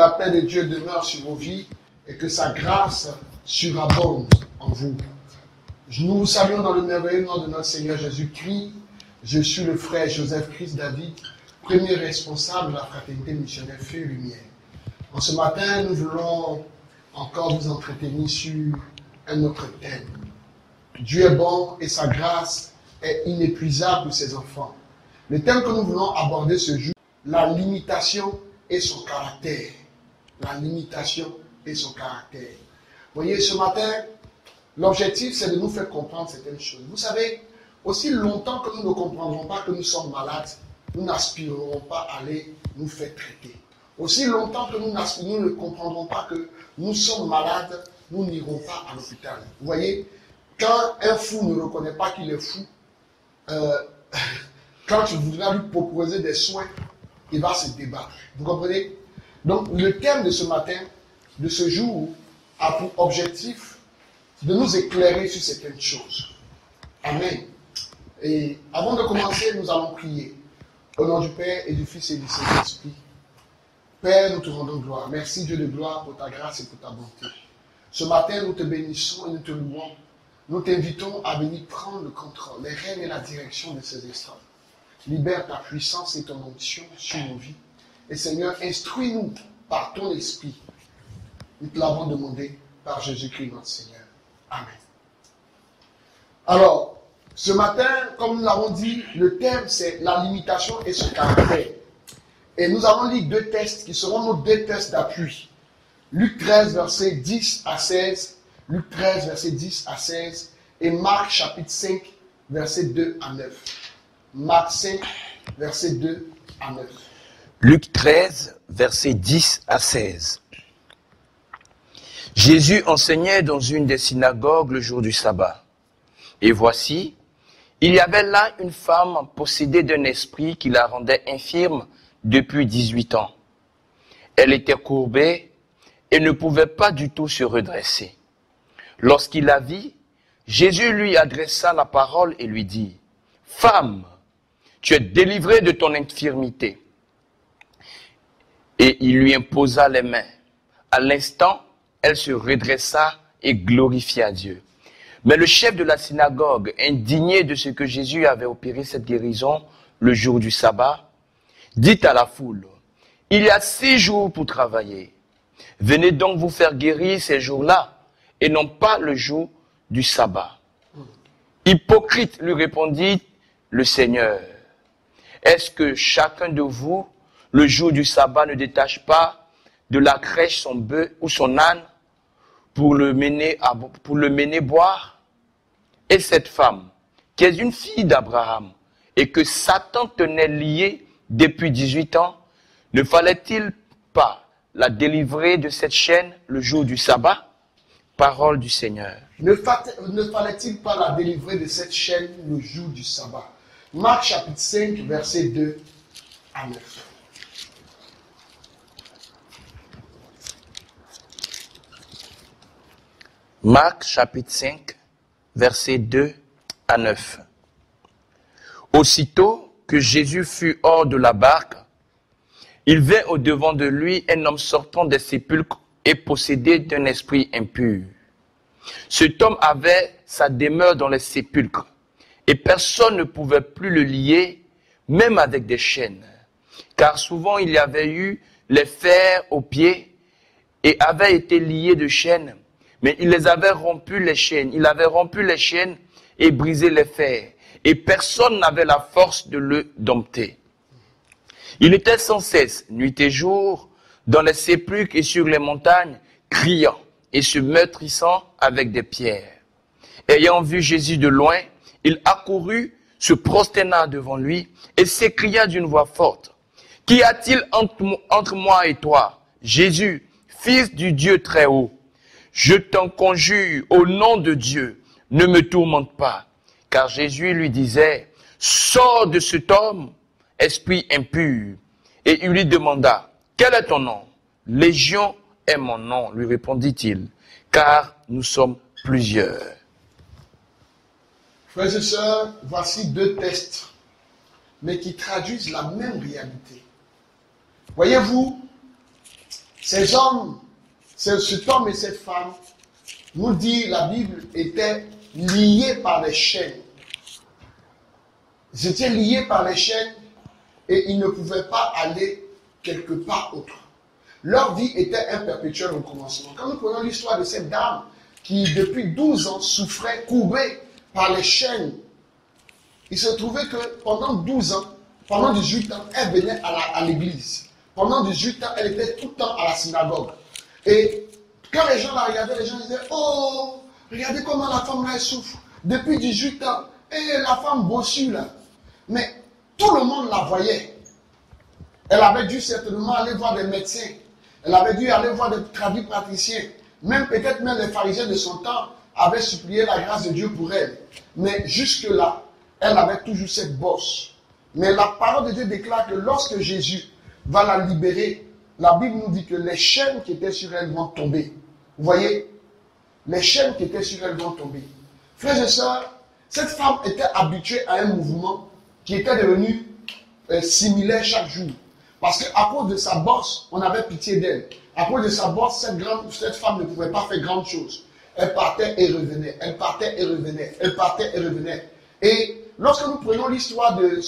la paix de Dieu demeure sur vos vies et que sa grâce surabonde en vous. Nous vous saluons dans le merveilleux nom de notre Seigneur Jésus-Christ. Je suis le frère Joseph Christ David, premier responsable de la fraternité missionnaire Feu et Lumière. En ce matin, nous voulons encore vous entretenir sur un autre thème. Dieu est bon et sa grâce est inépuisable pour ses enfants. Le thème que nous voulons aborder ce jour, la limitation et son caractère. La limitation et son caractère. Vous voyez, ce matin, l'objectif, c'est de nous faire comprendre certaines choses. Vous savez, aussi longtemps que nous ne comprendrons pas que nous sommes malades, nous n'aspirerons pas à aller nous faire traiter. Aussi longtemps que nous ne comprendrons pas que nous sommes malades, nous n'irons pas à l'hôpital. Vous voyez, quand un fou ne reconnaît pas qu'il est fou, quand tu voudras lui proposer des soins, il va se débattre. Vous comprenez? Donc, le thème de ce matin, de ce jour, a pour objectif de nous éclairer sur certaines choses. Amen. Et avant de commencer, nous allons prier. Au nom du Père et du Fils et du Saint-Esprit. Père, nous te rendons gloire. Merci Dieu de gloire pour ta grâce et pour ta bonté. Ce matin, nous te bénissons et nous te louons. Nous t'invitons à venir prendre le contrôle, les rênes et la direction de ces instants. Libère ta puissance et ton onction sur nos vies. Et Seigneur, instruis-nous par ton esprit. Nous te l'avons demandé par Jésus-Christ notre Seigneur. Amen. Alors, ce matin, comme nous l'avons dit, le thème c'est la limitation et son caractère. Et nous allons lire deux textes qui seront nos deux textes d'appui. Luc 13, versets 10 à 16. Luc 13, versets 10 à 16. Et Marc, chapitre 5, versets 2 à 9. Marc 5, versets 2 à 9. Luc 13, versets 10 à 16. Jésus enseignait dans une des synagogues le jour du sabbat. Et voici, il y avait là une femme possédée d'un esprit qui la rendait infirme depuis 18 ans. Elle était courbée et ne pouvait pas du tout se redresser. Lorsqu'il la vit, Jésus lui adressa la parole et lui dit, « Femme, tu es délivrée de ton infirmité. » Et il lui imposa les mains. À l'instant, elle se redressa et glorifia Dieu. Mais le chef de la synagogue, indigné de ce que Jésus avait opéré cette guérison le jour du sabbat, dit à la foule, « Il y a 6 jours pour travailler. Venez donc vous faire guérir ces jours-là, et non pas le jour du sabbat. » Hypocrite, lui répondit le Seigneur, « Est-ce que chacun de vous, le jour du sabbat, ne détache pas de la crèche son bœuf ou son âne pour le mener boire? Et cette femme, qui est une fille d'Abraham, et que Satan tenait liée depuis 18 ans, ne fallait-il pas la délivrer de cette chaîne le jour du sabbat? Parole du Seigneur. Ne fallait-il pas la délivrer de cette chaîne le jour du sabbat? Marc chapitre 5, versets 2 à 9. Marc chapitre 5, versets 2 à 9. Aussitôt que Jésus fut hors de la barque, il vint au-devant de lui un homme sortant des sépulcres et possédé d'un esprit impur. Cet homme avait sa demeure dans les sépulcres, et personne ne pouvait plus le lier, même avec des chaînes, car souvent il y avait eu les fers aux pieds et avait été lié de chaînes, mais il les avait rompu les chaînes. Il avait rompu les chaînes et brisé les fers, et personne n'avait la force de le dompter. Il était sans cesse, nuit et jour, dans les sépulcres et sur les montagnes, criant et se meurtrissant avec des pierres. Ayant vu Jésus de loin, il accourut, se prosterna devant lui et s'écria d'une voix forte, « Qu'y a-t-il entre moi et toi, Jésus, Fils du Dieu très haut? Je t'en conjure, au nom de Dieu, ne me tourmente pas. » Car Jésus lui disait, « Sors de cet homme, esprit impur. » Et il lui demanda, « Quel est ton nom? » « Légion est mon nom, lui répondit-il, car nous sommes plusieurs. Frères et sœurs, voici deux textes, mais qui traduisent la même réalité. Voyez-vous, Ces hommes, cet homme et cette femme, nous dit la Bible, étaient liés par les chaînes. Ils étaient liés par les chaînes et ils ne pouvaient pas aller quelque part autre. Leur vie était un perpétuel recommencement. Quand nous prenons l'histoire de cette dame qui, depuis 12 ans, souffrait, courbée par les chaînes, il se trouvait que pendant 12 ans, pendant 18 ans, elle venait à l'église. Pendant 18 ans, elle était tout le temps à la synagogue. Et quand les gens la regardaient, les gens disaient, oh, regardez comment la femme là, elle souffre. Depuis 18 ans, et la femme bossue là. Mais tout le monde la voyait. Elle avait dû certainement aller voir des médecins. Elle avait dû aller voir des tradipraticiens. Peut-être même les pharisiens de son temps avaient supplié la grâce de Dieu pour elle. Mais jusque-là, elle avait toujours cette bosse. Mais la parole de Dieu déclare que lorsque Jésus va la libérer, la Bible nous dit que les chaînes qui étaient sur elle vont tomber. Vous voyez? Les chaînes qui étaient sur elle vont tomber. Frères et sœurs, cette femme était habituée à un mouvement qui était devenu similaire chaque jour. Parce qu'à cause de sa bosse, on avait pitié d'elle. À cause de sa bosse, cette femme ne pouvait pas faire grand chose. Elle partait et revenait. Elle partait et revenait. Elle partait et revenait. Et lorsque nous prenons l'histoire de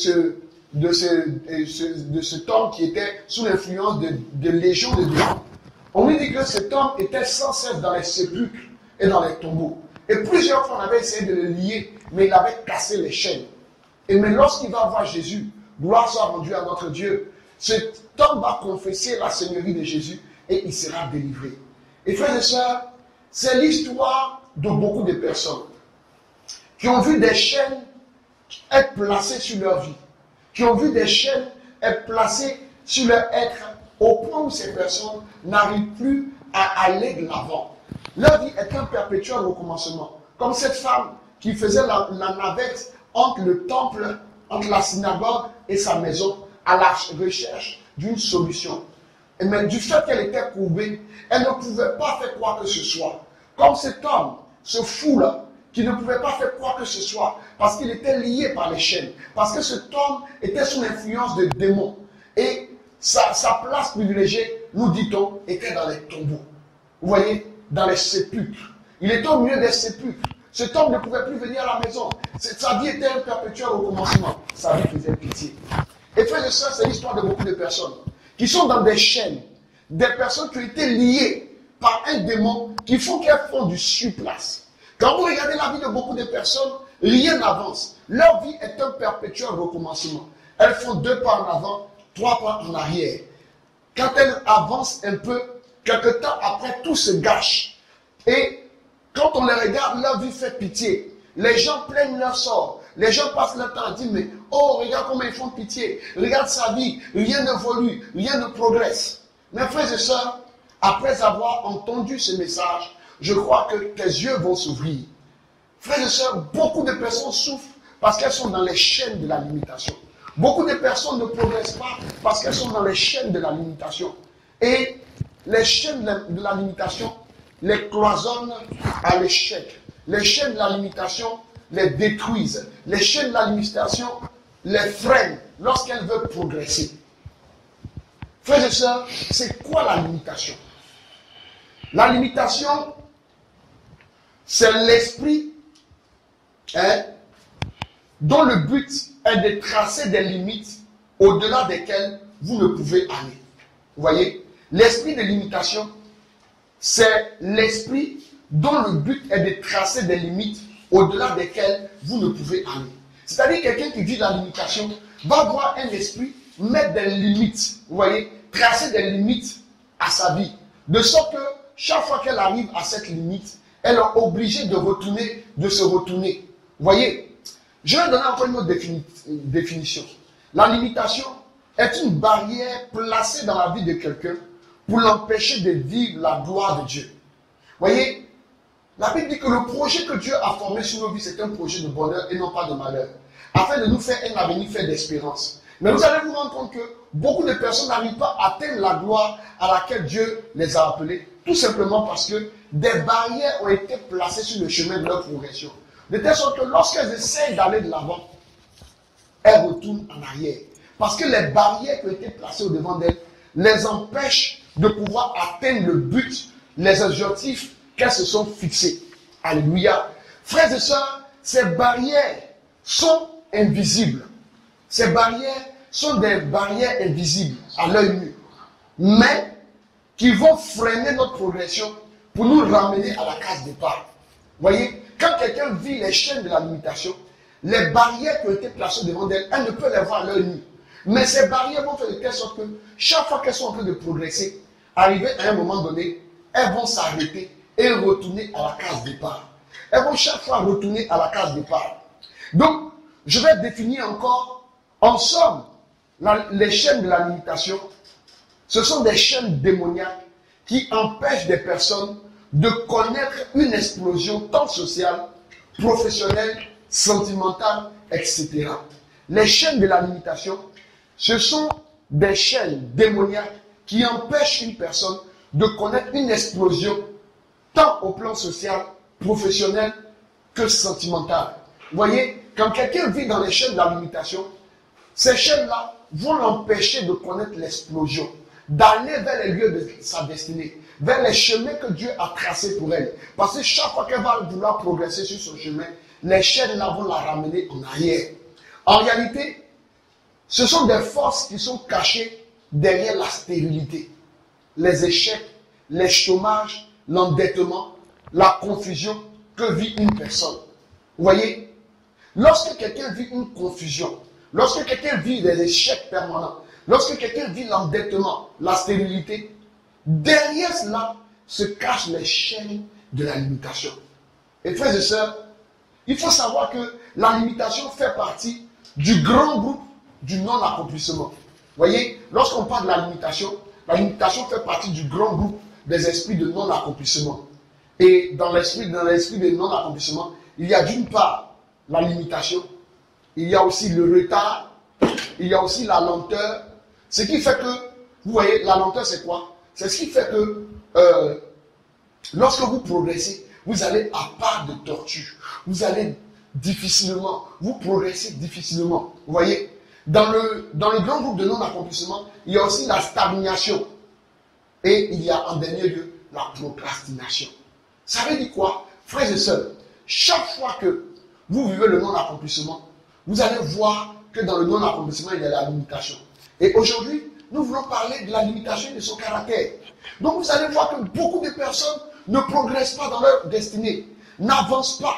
cet homme qui était sous l'influence de légions de démons, on nous dit que cet homme était sans cesse dans les sépulcres et dans les tombeaux. Et plusieurs fois, on avait essayé de le lier, mais il avait cassé les chaînes. Et mais lorsqu'il va voir Jésus, gloire soit rendue à notre Dieu, cet homme va confesser la seigneurie de Jésus et il sera délivré. Et frères et sœurs, c'est l'histoire de beaucoup de personnes qui ont vu des chaînes être placées sur leur vie, qui ont vu des chaînes être placées sur leur être, au point où ces personnes n'arrivent plus à aller de l'avant. Leur vie est un perpétuel recommencement. Comme cette femme qui faisait la navette entre le temple, entre la synagogue et sa maison, à la recherche d'une solution. Mais du fait qu'elle était courbée, elle ne pouvait pas faire quoi que ce soit. Comme cet homme, ce fou-là, qui ne pouvait pas faire quoi que ce soit, parce qu'il était lié par les chaînes, parce que cet homme était sous l'influence de démons. Et sa place privilégiée, nous dit-on, était dans les tombeaux. Vous voyez, dans les sépulcres. Il était au milieu des sépulcres. Cet homme ne pouvait plus venir à la maison. Sa vie était un perpétuel recommencement. Sa vie faisait pitié. Et frères et sœurs, c'est l'histoire de beaucoup de personnes qui sont dans des chaînes, des personnes qui ont été liées par un démon qui font qu'elles font du surplace. Quand vous regardez la vie de beaucoup de personnes, rien n'avance. Leur vie est un perpétuel recommencement. Elles font 2 pas en avant, 3 pas en arrière. Quand elles avancent un peu, quelque temps après, tout se gâche. Et quand on les regarde, leur vie fait pitié. Les gens plaignent leur sort. Les gens passent leur temps à dire, mais oh, regarde comment ils font pitié. Regarde sa vie, rien n'évolue, rien ne progresse. Mes frères et sœurs, après avoir entendu ce message, je crois que tes yeux vont s'ouvrir. Frères et sœurs, beaucoup de personnes souffrent parce qu'elles sont dans les chaînes de la limitation. Beaucoup de personnes ne progressent pas parce qu'elles sont dans les chaînes de la limitation. Et les chaînes de la limitation les cloisonnent à l'échec. Les chaînes de la limitation les détruisent. Les chaînes de la limitation les freinent lorsqu'elles veulent progresser. Frères et sœurs, c'est quoi la limitation? La limitation, c'est l'esprit dont le but est de tracer des limites au-delà desquelles vous ne pouvez aller. Vous voyez? L'esprit de limitation, c'est l'esprit dont le but est de tracer des limites au-delà desquelles vous ne pouvez aller. C'est-à-dire quelqu'un qui dit la limitation va avoir un esprit mettre des limites, vous voyez, tracer des limites à sa vie. De sorte que chaque fois qu'elle arrive à cette limite, elle est obligée de retourner, de se retourner. Vous voyez, je vais donner encore une autre définition. La limitation est une barrière placée dans la vie de quelqu'un pour l'empêcher de vivre la gloire de Dieu. Vous voyez, la Bible dit que le projet que Dieu a formé sur nos vies, c'est un projet de bonheur et non pas de malheur, afin de nous faire un avenir fait d'espérance. Mais vous allez vous rendre compte que beaucoup de personnes n'arrivent pas à atteindre la gloire à laquelle Dieu les a appelés, tout simplement parce que des barrières ont été placées sur le chemin de leur progression. De telle sorte que lorsqu'elles essayent d'aller de l'avant, elles retournent en arrière. Parce que les barrières qui ont été placées au devant d'elles les empêchent de pouvoir atteindre le but, les objectifs qu'elles se sont fixés. Alléluia. Frères et sœurs, ces barrières sont invisibles. Ces barrières sont des barrières invisibles à l'œil nu, mais qui vont freiner notre progression pour nous ramener à la case départ. Vous voyez, quand quelqu'un vit les chaînes de la limitation, les barrières qui ont été placées devant elle, elle ne peut les voir à l'œil nu. Mais ces barrières vont faire de telle sorte que chaque fois qu'elles sont en train de progresser, arrivé à un moment donné, elles vont s'arrêter et retourner à la case départ. Elles vont chaque fois retourner à la case départ. Donc, je vais définir encore, en somme, les chaînes de la limitation. Ce sont des chaînes démoniaques qui empêchent des personnes de connaître une explosion tant sociale, professionnelle, sentimentale, etc. Les chaînes de la limitation, ce sont des chaînes démoniaques qui empêchent une personne de connaître une explosion tant au plan social, professionnel que sentimental. Vous voyez, quand quelqu'un vit dans les chaînes de la limitation, ces chaînes-là vont l'empêcher de connaître l'explosion, d'aller vers les lieux de sa destinée, vers les chemins que Dieu a tracés pour elle. Parce que chaque fois qu'elle va vouloir progresser sur son chemin, les chaînes-là vont la ramener en arrière. En réalité, ce sont des forces qui sont cachées derrière la stérilité, les échecs, les chômages, l'endettement, la confusion que vit une personne. Vous voyez, lorsque quelqu'un vit une confusion, lorsque quelqu'un vit des échecs permanents, lorsque quelqu'un vit l'endettement, la stérilité, derrière cela se cachent les chaînes de la limitation. Et frères et sœurs, il faut savoir que la limitation fait partie du grand groupe du non-accomplissement. Vous voyez, lorsqu'on parle de la limitation fait partie du grand groupe des esprits de non-accomplissement. Et dans l'esprit de non-accomplissement, il y a d'une part la limitation, il y a aussi le retard, il y a aussi la lenteur. Ce qui fait que, vous voyez, la lenteur c'est quoi? C'est ce qui fait que lorsque vous progressez, vous allez à part de tortue. Vous allez difficilement, vous progressez difficilement. Vous voyez, dans le grand groupe de non-accomplissement, il y a aussi la stagnation. Et il y a en dernier lieu la procrastination. Ça veut dire quoi? Frères et sœurs, chaque fois que vous vivez le non-accomplissement, vous allez voir que dans le non-accomplissement, il y a la limitation. Et aujourd'hui, nous voulons parler de la limitation de son caractère. Donc vous allez voir que beaucoup de personnes ne progressent pas dans leur destinée, n'avancent pas.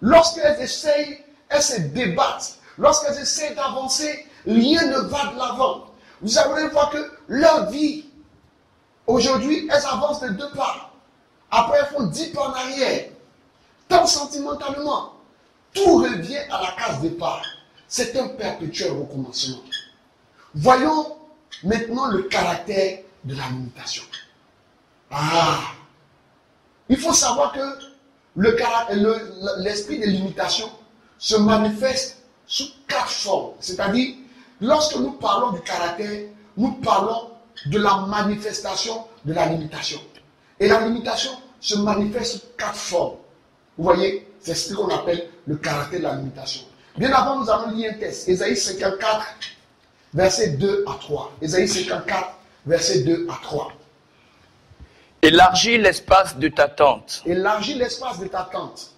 Lorsqu'elles essayent, elles se débattent. Lorsqu'elles essayent d'avancer, rien ne va de l'avant. Vous allez voir que leur vie, aujourd'hui, elles avancent de 2 pas. Après, elles font 10 pas en arrière. Tant sentimentalement, tout revient à la case départ. C'est un perpétuel recommencement. Voyons maintenant le caractère de la limitation. Il faut savoir que l'esprit de limitation se manifeste sous 4 formes. C'est-à-dire, lorsque nous parlons du caractère, nous parlons de la manifestation de la limitation. Et la limitation se manifeste sous 4 formes. Vous voyez, c'est ce qu'on appelle le caractère de la limitation. Bien avant, nous allons lire un texte. Ésaïe 54, verset 2 à 3. Ésaïe 54, verset 2 à 3. Élargis l'espace de ta tente. Élargis l'espace de ta tente.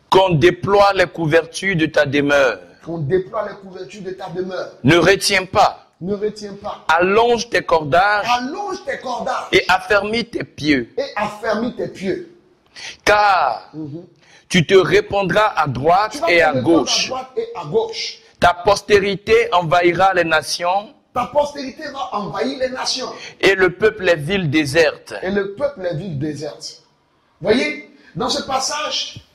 Qu'on déploie les couvertures de ta demeure. Qu'on déploie les couvertures de ta demeure. Ne retiens pas. Ne retiens pas. Allonge tes cordages. Allonge tes cordages. Et affermis tes pieux. Et affermis tes pieux. Car tu te répandras à droite et à gauche. À droite et à gauche. Ta postérité envahira les nations. Ta postérité va envahir les nations. Et le peuple les villes désertes. Et le peuple les villes désertes. Voyez, dans ce passage,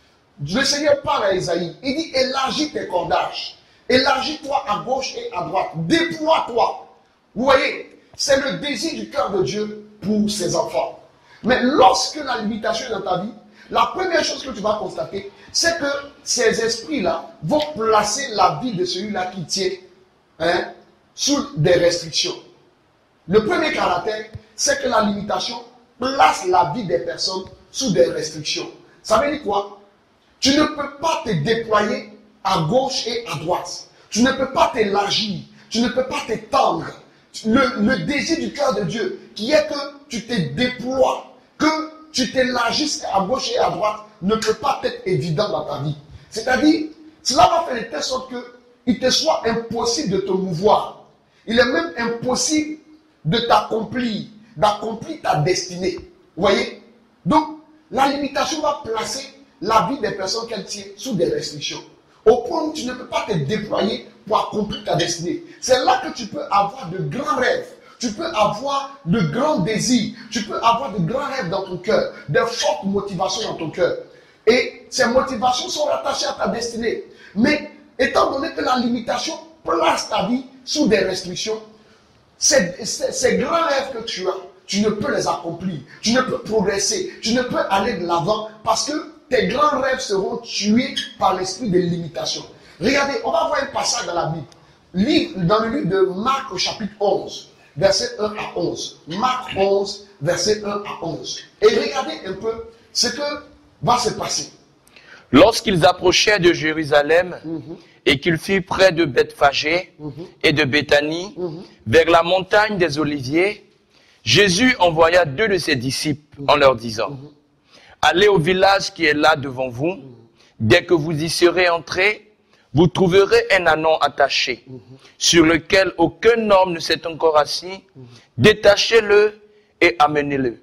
le Seigneur parle à Ésaïe. Il dit, élargis tes cordages. Élargis-toi à gauche et à droite. Déploie-toi. Vous voyez, c'est le désir du cœur de Dieu pour ses enfants. Mais lorsque la limitation est dans ta vie, la première chose que tu vas constater, c'est que ces esprits-là vont placer la vie de celui-là qui tient sous des restrictions. Le premier caractère, c'est que la limitation place la vie des personnes sous des restrictions. Ça veut dire quoi? Tu ne peux pas te déployer à gauche et à droite. Tu ne peux pas t'élargir. Tu ne peux pas t'étendre. Le désir du cœur de Dieu, qui est que tu te déploies, que tu t'élargisses à gauche et à droite, ne peut pas être évident dans ta vie. C'est-à-dire, cela va faire de telle sorte qu'il te soit impossible de te mouvoir. Il est même impossible de d'accomplir ta destinée. Vous voyez? Donc, la limitation va placer la vie des personnes qu'elle tient sous des restrictions. Au point où tu ne peux pas te déployer pour accomplir ta destinée. C'est là que tu peux avoir de grands rêves. Tu peux avoir de grands désirs. Tu peux avoir de grands rêves dans ton cœur. De fortes motivations dans ton cœur. Et ces motivations sont rattachées à ta destinée. Mais étant donné que la limitation place ta vie sous des restrictions, ces grands rêves que tu as, tu ne peux les accomplir. Tu ne peux progresser. Tu ne peux aller de l'avant parce que tes grands rêves seront tués par l'esprit de limitation. Regardez, on va voir un passage dans la Bible. Dans le livre de Marc au chapitre 11, verset 1 à 11. Marc 11, verset 1 à 11. Et regardez un peu ce que va se passer. Lorsqu'ils approchèrent de Jérusalem et qu'ils furent près de Bethphagée et de Béthanie, vers la montagne des Oliviers, Jésus envoya 2 de ses disciples en leur disant, allez au village qui est là devant vous. Dès que vous y serez entrés, vous trouverez un ânon attaché, sur lequel aucun homme ne s'est encore assis. Détachez-le et amenez-le.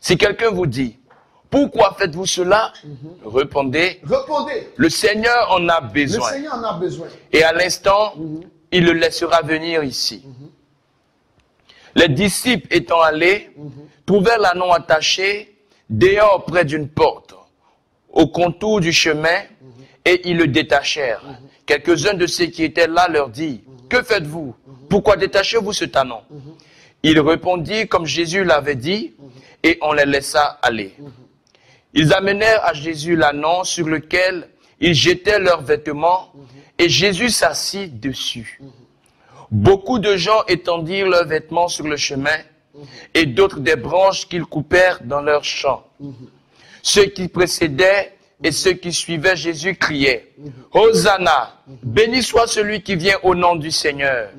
Si quelqu'un vous dit, pourquoi faites-vous cela? Répondez, le Seigneur en a besoin. Le Seigneur en a besoin. Et à l'instant, il le laissera venir ici. Les disciples étant allés, trouvèrent l'ânon attaché dehors près d'une porte, au contour du chemin, et ils le détachèrent. Quelques-uns de ceux qui étaient là leur dirent, que faites-vous? Pourquoi détachez-vous cet ânon? Il répondit comme Jésus l'avait dit, et on les laissa aller. Ils amenèrent à Jésus l'ânon sur lequel ils jetaient leurs vêtements, et Jésus s'assit dessus. Beaucoup de gens étendirent leurs vêtements sur le chemin, et d'autres des branches qu'ils coupèrent dans leurs champs. Ceux qui précédaient et ceux qui suivaient Jésus criaient, Hosanna, béni soit celui qui vient au nom du Seigneur.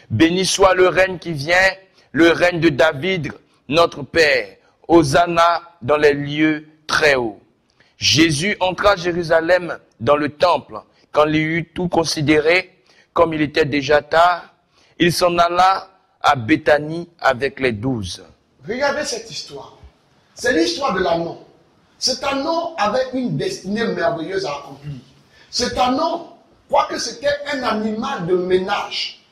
Béni soit le règne qui vient, le règne de David, notre Père. Hosanna dans les lieux très hauts. Jésus entra à Jérusalem dans le temple. Quand il eut tout considéré, comme il était déjà tard, il s'en alla à Béthanie avec les 12. Regardez cette histoire. C'est l'histoire de l'ânon. Cet ânon avait une destinée merveilleuse à accomplir. Cet ânon, quoique c'était un animal de ménage,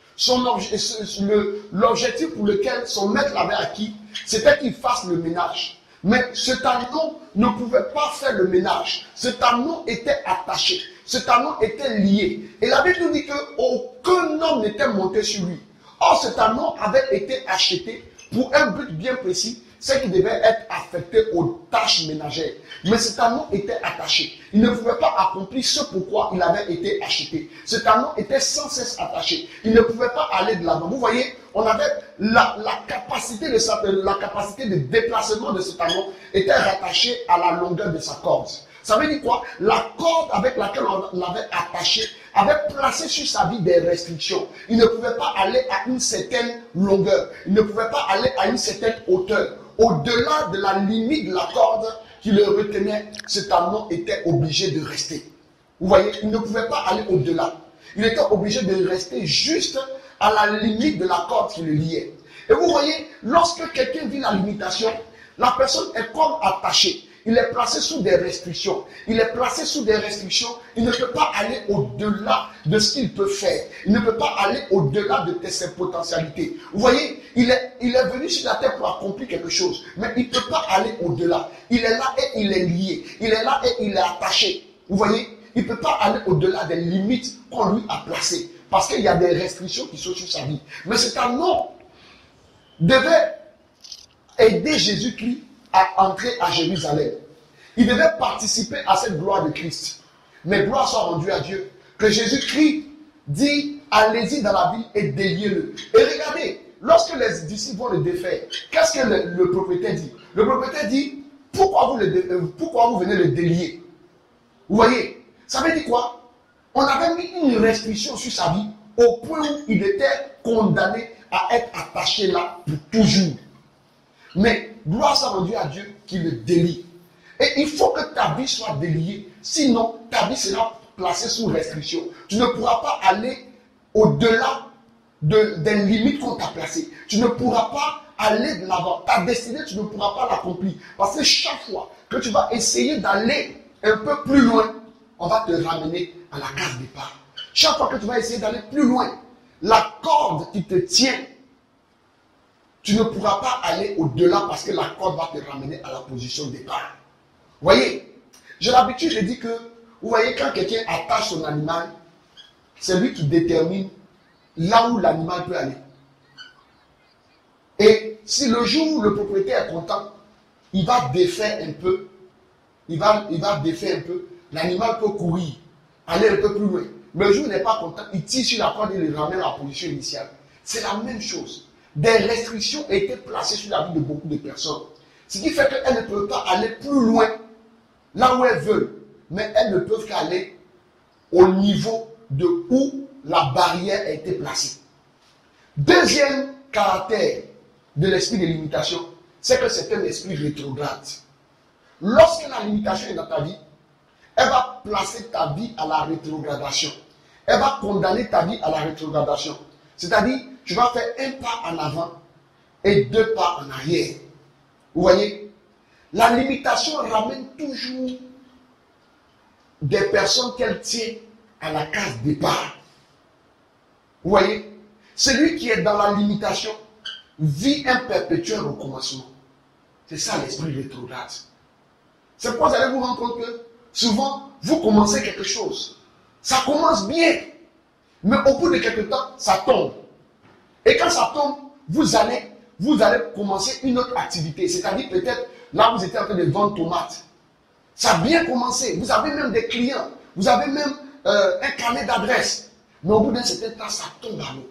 l'objectif pour lequel son maître l'avait acquis, c'était qu'il fasse le ménage. Mais cet ânon ne pouvait pas faire le ménage. Cet ânon était attaché. Cet ânon était lié. Et la Bible nous dit qu'aucun homme n'était monté sur lui. Or, cet ânon avait été acheté pour un but bien précis, c'est qu'il devait être affecté aux tâches ménagères. Mais cet ânon était attaché. Il ne pouvait pas accomplir ce pourquoi il avait été acheté. Cet ânon était sans cesse attaché. Il ne pouvait pas aller de l'avant. Vous voyez, on avait la capacité de déplacement de cet ânon était rattachée à la longueur de sa corde. Ça veut dire quoi? La corde avec laquelle on l'avait attaché avait placé sur sa vie des restrictions. Il ne pouvait pas aller à une certaine longueur. Il ne pouvait pas aller à une certaine hauteur. Au-delà de la limite de la corde qui le retenait, cet ânon était obligé de rester. Vous voyez, il ne pouvait pas aller au-delà. Il était obligé de rester juste à la limite de la corde qui le liait. Et vous voyez, lorsque quelqu'un vit la limitation, la personne est comme attachée. Il est placé sous des restrictions. Il est placé sous des restrictions. Il ne peut pas aller au-delà de ce qu'il peut faire. Il ne peut pas aller au-delà de ses potentialités. Vous voyez, il est venu sur la terre pour accomplir quelque chose. Mais il ne peut pas aller au-delà. Il est là et il est lié. Il est là et il est attaché. Vous voyez, il ne peut pas aller au-delà des limites qu'on lui a placées. Parce qu'il y a des restrictions qui sont sur sa vie. Mais cet ânon devait aider Jésus-Christ à entrer à Jérusalem. Il devait participer à cette gloire de Christ. Mais gloire soit rendue à Dieu. Que Jésus-Christ dit, allez-y dans la ville et déliez-le. Et regardez, lorsque les disciples vont le défaire, qu'est-ce que le propriétaire dit? Le propriétaire dit, pourquoi vous venez le délier? Vous voyez, ça veut dire quoi? On avait mis une restriction sur sa vie au point où il était condamné à être attaché là pour toujours. Mais gloire soit rendue à Dieu qui le délie. Et il faut que ta vie soit déliée. Sinon, ta vie sera placée sous restriction. Tu ne pourras pas aller au-delà des limites qu'on t'a placées. Tu ne pourras pas aller de l'avant. Ta destinée, tu ne pourras pas l'accomplir. Parce que chaque fois que tu vas essayer d'aller un peu plus loin, on va te ramener à la case départ. Chaque fois que tu vas essayer d'aller plus loin, la corde qui te tient, tu ne pourras pas aller au-delà parce que la corde va te ramener à la position de départ. Vous voyez, j'ai l'habitude de dire que, vous voyez, quand quelqu'un attache son animal, c'est lui qui détermine là où l'animal peut aller. Et si le jour où le propriétaire est content, il va défaire un peu, il va défaire un peu, l'animal peut courir, aller un peu plus loin. Mais le jour où il n'est pas content, il tire sur la corde et le ramène à la position initiale. C'est la même chose. Des restrictions ont été placées sur la vie de beaucoup de personnes. Ce qui fait qu'elles ne peuvent pas aller plus loin, là où elles veulent. Mais elles ne peuvent qu'aller au niveau de où la barrière a été placée. Deuxième caractère de l'esprit de limitation, c'est que c'est un esprit rétrograde. Lorsque la limitation est dans ta vie, elle va placer ta vie à la rétrogradation. Elle va condamner ta vie à la rétrogradation. C'est-à-dire, tu vas faire un pas en avant et deux pas en arrière. Vous voyez, la limitation ramène toujours des personnes qu'elle tient à la case départ. Vous voyez, celui qui est dans la limitation vit un perpétuel recommencement. C'est ça l'esprit rétrograde. C'est pourquoi vous allez vous rendre compte que souvent, vous commencez quelque chose. Ça commence bien. Mais au bout de quelque temps, ça tombe. Et quand ça tombe, vous allez commencer une autre activité. C'est-à-dire peut-être, là vous étiez en train de vendre tomates. Ça a bien commencé. Vous avez même des clients. Vous avez même un carnet d'adresses. Mais au bout d'un certain temps, ça tombe à l'eau.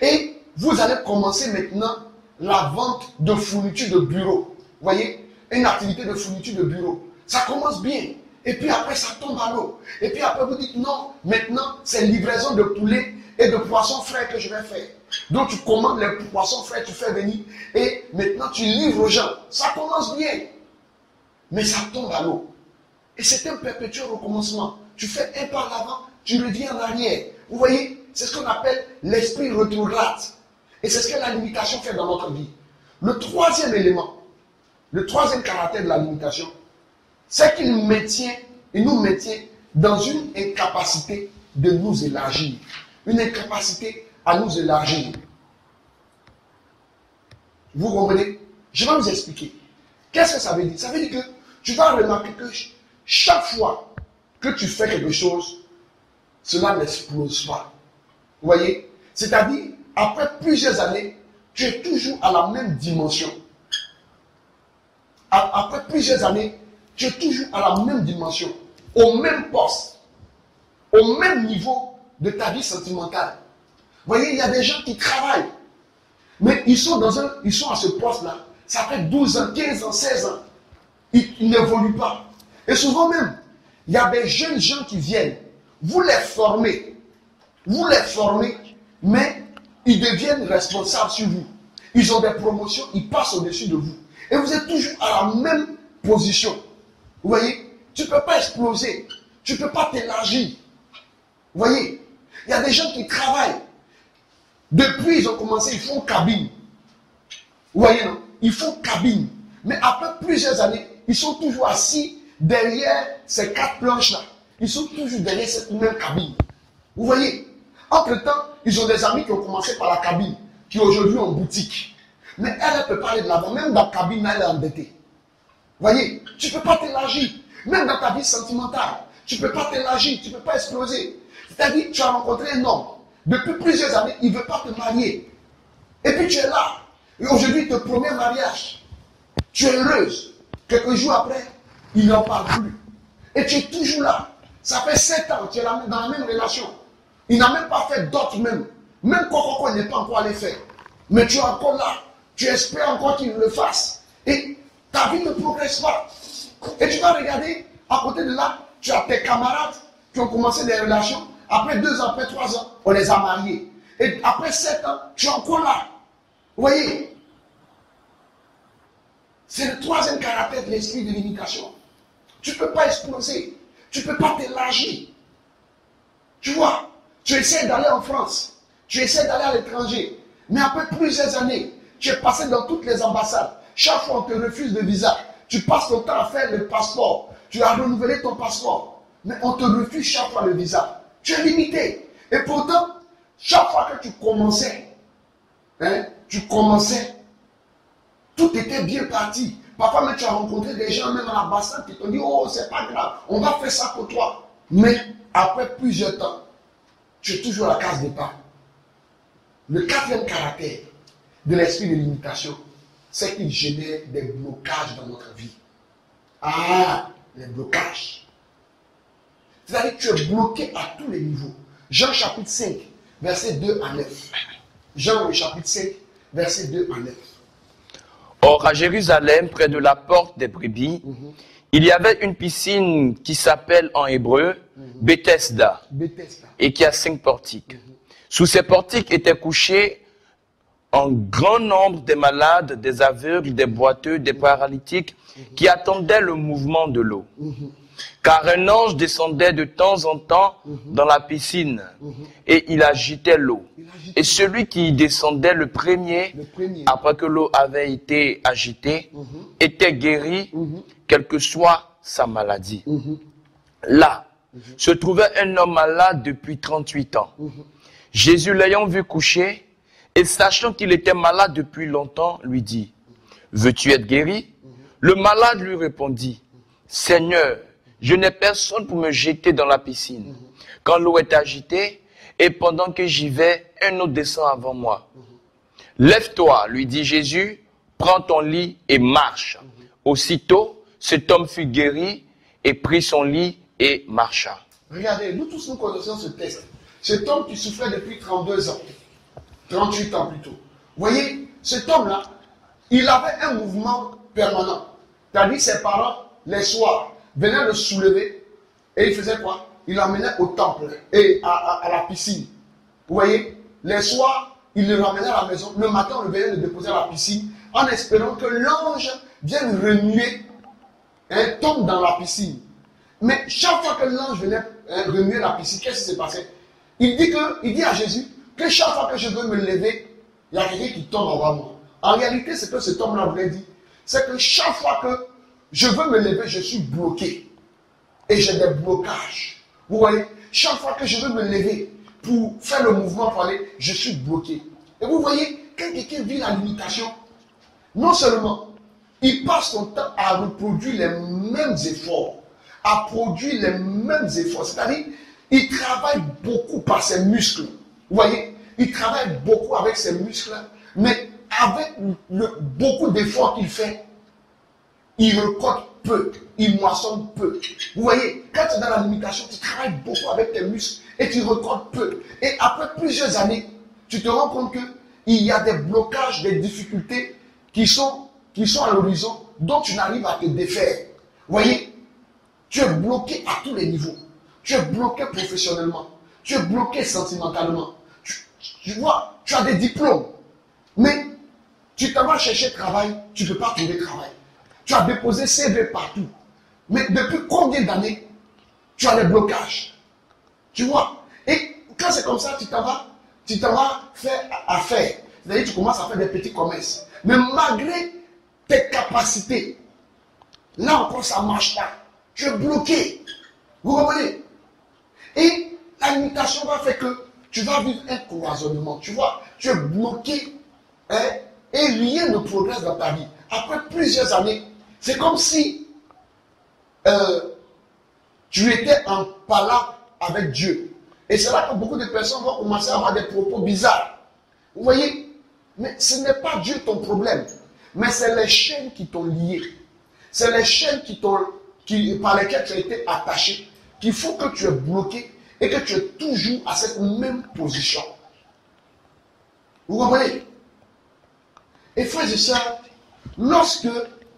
Et vous allez commencer maintenant la vente de fournitures de bureau. Vous voyez, une activité de fourniture de bureau. Ça commence bien. Et puis après, ça tombe à l'eau. Et puis après, vous dites non, maintenant, c'est livraison de poulet et de poissons frais que je vais faire. Donc, tu commandes les poissons frais, tu fais venir. Et maintenant, tu livres aux gens. Ça commence bien. Mais ça tombe à l'eau. Et c'est un perpétuel recommencement. Tu fais un pas en avant, tu reviens en arrière. Vous voyez, c'est ce qu'on appelle l'esprit rétrograde. Et c'est ce que la limitation fait dans notre vie. Le troisième élément, le troisième caractère de la limitation, c'est qu'il nous maintient dans une incapacité de nous élargir. Une incapacité à nous élargir. Vous comprenez? Je vais vous expliquer. Qu'est-ce que ça veut dire? Ça veut dire que tu vas remarquer que chaque fois que tu fais quelque chose, cela n'explose pas. Vous voyez? C'est-à-dire, après plusieurs années, tu es toujours à la même dimension. Après plusieurs années, tu es toujours à la même dimension, au même poste, au même niveau de ta vie sentimentale. Vous voyez, il y a des gens qui travaillent, mais ils sont à ce poste-là. Ça fait 12 ans, 15 ans, 16 ans. Ils n'évoluent pas. Et souvent même, il y a des jeunes gens qui viennent. Vous les formez, mais ils deviennent responsables sur vous. Ils ont des promotions, ils passent au-dessus de vous. Et vous êtes toujours à la même position. Vous voyez, tu ne peux pas exploser, tu ne peux pas t'élargir. Vous voyez, il y a des gens qui travaillent. Depuis, ils ont commencé, ils font cabine. Vous voyez, non? Ils font cabine. Mais après plusieurs années, ils sont toujours assis derrière ces 4 planches-là. Ils sont toujours derrière cette même cabine. Vous voyez, entre-temps, ils ont des amis qui ont commencé par la cabine, qui aujourd'hui ont boutique. Mais elle ne peut pas aller de l'avant. Même dans la cabine, elle est endettée. Vous voyez, tu ne peux pas t'élargir. Même dans ta vie sentimentale, tu ne peux pas t'élargir, tu ne peux pas exploser. C'est-à-dire, tu as rencontré un homme. Depuis plusieurs années, il ne veut pas te marier. Et puis tu es là. Et aujourd'hui, il te promet un mariage. Tu es heureuse. Quelques jours après, il n'en parle plus. Et tu es toujours là. Ça fait 7 ans, tu es dans la même relation. Il n'a même pas fait d'autres même. Même quand il n'est pas encore allé faire. Mais tu es encore là. Tu espères encore qu'il le fasse. Et ta vie ne progresse pas. Et tu vas regarder, à côté de là, tu as tes camarades qui ont commencé des relations. Après 2 ans, après 3 ans, on les a mariés. Et après 7 ans, tu es encore là. Vous voyez? C'est le troisième caractère de l'esprit de l'imitation. Tu ne peux pas exploser. Tu ne peux pas t'élargir. Tu vois, tu essaies d'aller en France. Tu essaies d'aller à l'étranger. Mais après plusieurs années, tu es passé dans toutes les ambassades. Chaque fois, on te refuse le visa. Tu passes ton temps à faire le passeport. Tu as renouvelé ton passeport. Mais on te refuse chaque fois le visa. Tu es limité. Et pourtant, chaque fois que tu commençais, tout était bien parti. Parfois, même tu as rencontré des gens, même à l'ambassade, qui t'ont dit, oh, c'est pas grave, on va faire ça pour toi. Mais après plusieurs temps, tu es toujours à la case départ. Le quatrième caractère de l'esprit de l'imitation, c'est qu'il génère des blocages dans notre vie. Ah, les blocages. C'est-à-dire que tu es bloqué à tous les niveaux. Jean chapitre 5, verset 2 à 9. Jean chapitre 5, verset 2 à 9. Or, à Jérusalem, près de la porte des brebis, il y avait une piscine qui s'appelle en hébreu Bethesda, et qui a 5 portiques. Sous ces portiques étaient couchés un grand nombre des malades, des aveugles, des boiteux, des paralytiques, qui attendaient le mouvement de l'eau. Car un ange descendait de temps en temps dans la piscine et il agitait l'eau. Et celui qui y descendait le premier, après que l'eau avait été agitée, était guéri, quelle que soit sa maladie. Là, se trouvait un homme malade depuis 38 ans. Jésus, l'ayant vu coucher, et sachant qu'il était malade depuis longtemps, lui dit, « Veux-tu être guéri ?» Le malade lui répondit, « Seigneur, je n'ai personne pour me jeter dans la piscine. Quand l'eau est agitée, et pendant que j'y vais, un autre descend avant moi. Lève-toi, lui dit Jésus, prends ton lit et marche. Aussitôt, cet homme fut guéri et prit son lit et marcha. Regardez, nous tous nous connaissons ce texte. Cet homme qui souffrait depuis 32 ans, 38 ans plutôt. Vous voyez, cet homme-là, il avait un mouvement permanent. C'est-à-dire ses parents, les soirs, venaient le soulever et il faisait quoi? Il l'emmenait au temple et à la piscine. Vous voyez, les soirs, il le ramenait à la maison. Le matin, on venait le déposer à la piscine en espérant que l'ange vienne remuer, tombe dans la piscine. Mais chaque fois que l'ange venait remuer la piscine, qu'est-ce qui s'est passé? Il dit à Jésus que chaque fois que je veux me lever, il y a quelqu'un qui tombe en moi. En réalité, ce que cet homme-là voulait dire, c'est que chaque fois que je veux me lever, je suis bloqué. Et j'ai des blocages. Vous voyez, chaque fois que je veux me lever pour faire le mouvement pour aller, je suis bloqué. Et vous voyez, quand quelqu'un vit la limitation, non seulement il passe son temps à reproduire les mêmes efforts, à produire les mêmes efforts, c'est-à-dire, il travaille beaucoup par ses muscles. Vous voyez, il travaille beaucoup avec ses muscles, mais avec beaucoup d'efforts qu'il fait, il récolte peu, il moissonne peu. Vous voyez, quand tu es dans la limitation, tu travailles beaucoup avec tes muscles et tu récoltes peu. Et après plusieurs années, tu te rends compte qu'il y a des blocages, des difficultés qui sont à l'horizon dont tu n'arrives à te défaire. Vous voyez, tu es bloqué à tous les niveaux. Tu es bloqué professionnellement. Tu es bloqué sentimentalement. Tu vois, tu as des diplômes. Mais tu t'en vas chercher travail, tu ne peux pas trouver travail. Tu as déposé CV partout. Mais depuis combien d'années tu as des blocages? Tu vois? Et quand c'est comme ça, tu t'en vas faire affaire. C'est-à-dire tu commences à faire des petits commerces. Mais malgré tes capacités, là encore ça ne marche pas. Tu es bloqué. Vous comprenez? Et la limitation va faire que tu vas vivre un cloisonnement. Tu vois? Tu es bloqué. Et rien ne progresse dans ta vie. Après plusieurs années, c'est comme si tu étais en palabre avec Dieu. Et c'est là que beaucoup de personnes vont commencer à avoir des propos bizarres. Vous voyez? Mais ce n'est pas Dieu ton problème. Mais c'est les chaînes qui t'ont lié. C'est les chaînes par lesquelles tu as été attaché, qu'il faut que tu es bloqué et que tu es toujours à cette même position. Vous comprenez? Et frères et sœurs, lorsque